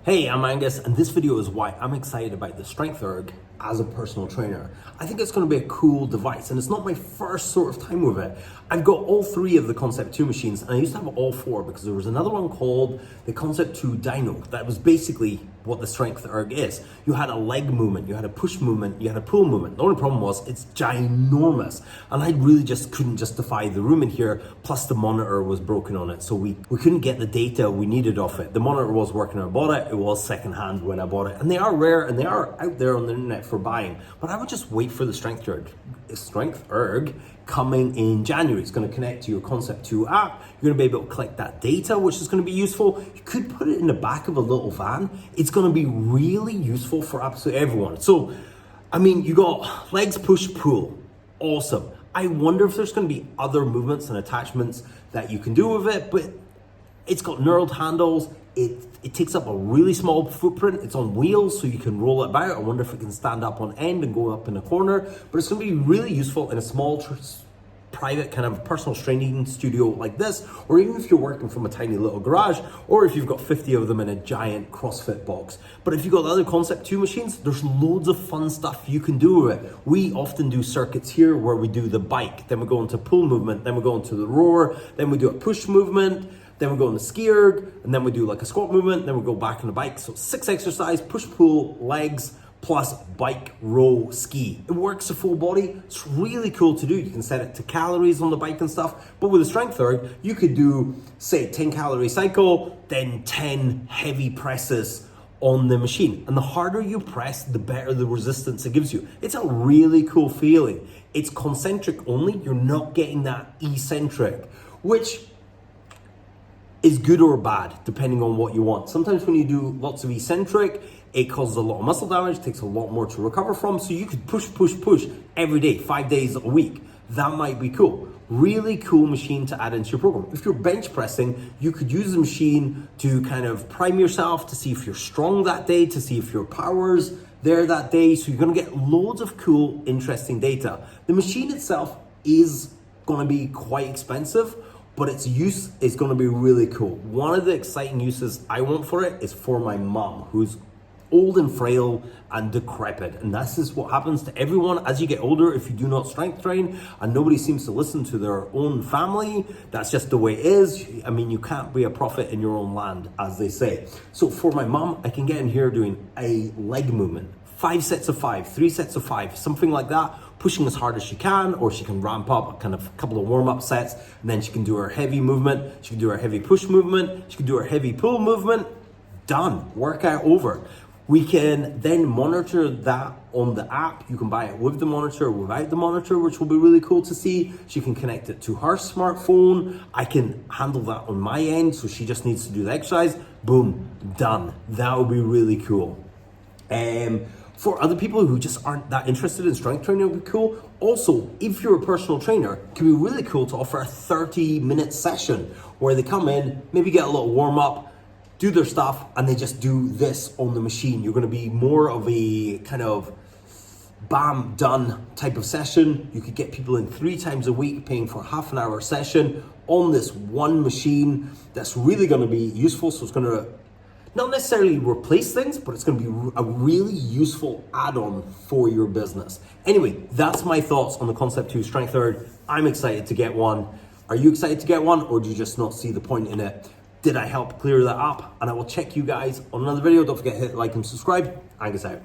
Hey, I'm Angus, and this video is why I'm excited about the Strength Erg as a personal trainer. I think it's going to be a cool device, and it's not my first sort of time with it. I've got all three of the Concept 2 machines, and I used to have all four because there was another one called the Concept 2 Dyno. That was basically what the Strength Erg is. You had a leg movement, you had a push movement, you had a pull movement. The only problem was it's ginormous, and I really just couldn't justify the room in here, plus the monitor was broken on it, so we couldn't get the data we needed off it. The monitor was working when I bought it, it was secondhand when I bought it, and they are rare and they are out there on the internet for buying, but I would just wait for the Strength Erg coming in January. It's going to connect to your Concept 2 app. You're going to be able to collect that data, which is going to be useful. You could put it in the back of a little van. It's going to be really useful for absolutely everyone. So, I mean, you got legs, push, pull. Awesome. I wonder if there's going to be other movements and attachments that you can do with it, but it's got knurled handles. It takes up a really small footprint. It's on wheels, so you can roll it about. I wonder if it can stand up on end and go up in a corner, but it's going to be really useful in a small private kind of personal training studio like this, or even if you're working from a tiny little garage, or if you've got 50 of them in a giant CrossFit box. But if you've got the other Concept 2 machines, there's loads of fun stuff you can do with it. We often do circuits here where we do the bike, then we go into pull movement, then we go into the rower, then we do a push movement, then we go on the ski erg, and then we do like a squat movement, then we go back on the bike. So 6 exercise, push, pull, legs, plus bike, row, ski. It works the full body. It's really cool to do. You can set it to calories on the bike and stuff. But with the Strength Erg, you could do, say, 10 calorie cycle, then 10 heavy presses on the machine. And the harder you press, the better the resistance it gives you. It's a really cool feeling. It's concentric only. You're not getting that eccentric, which is good or bad, depending on what you want. Sometimes when you do lots of eccentric, it causes a lot of muscle damage, takes a lot more to recover from, so you could push every day, 5 days a week. That might be cool. Really cool machine to add into your program. If you're bench pressing, you could use the machine to kind of prime yourself, to see if you're strong that day, to see if your power's there that day, so you're gonna get loads of cool, interesting data. The machine itself is gonna be quite expensive, but its use is going to be really cool. One of the exciting uses I want for it is for my mom, who's old and frail and decrepit. And this is what happens to everyone as you get older if you do not strength train, and nobody seems to listen to their own family. That's just the way it is. I mean, you can't be a prophet in your own land, as they say. So for my mom, I can get in here doing a leg movement, 5 sets of 5, 3 sets of 5, something like that, pushing as hard as she can, or she can ramp up a couple of warm-up sets, and then she can do her heavy movement, she can do her heavy push movement, she can do her heavy pull movement. Done. Workout over. We can then monitor that on the app. You can buy it with the monitor or without the monitor, which will be really cool to see. She can connect it to her smartphone. I can handle that on my end, so she just needs to do the exercise. Boom, done. That would be really cool. For other people who just aren't that interested in strength training, it would be cool. Also, if you're a personal trainer, it can be really cool to offer a 30-minute session where they come in, maybe get a little warm up, do their stuff, and they just do this on the machine. You're gonna be more of a kind of bam, done type of session. You could get people in 3 times a week paying for a half an hour session on this one machine that's really gonna be useful. So it's gonna not necessarily replace things, but it's going to be a really useful add-on for your business. Anyway, that's my thoughts on the Concept 2 Strength Erg. I'm excited to get one. Are you excited to get one, or do you just not see the point in it? Did I help clear that up? And I will check you guys on another video. Don't forget to hit like and subscribe. Angus out.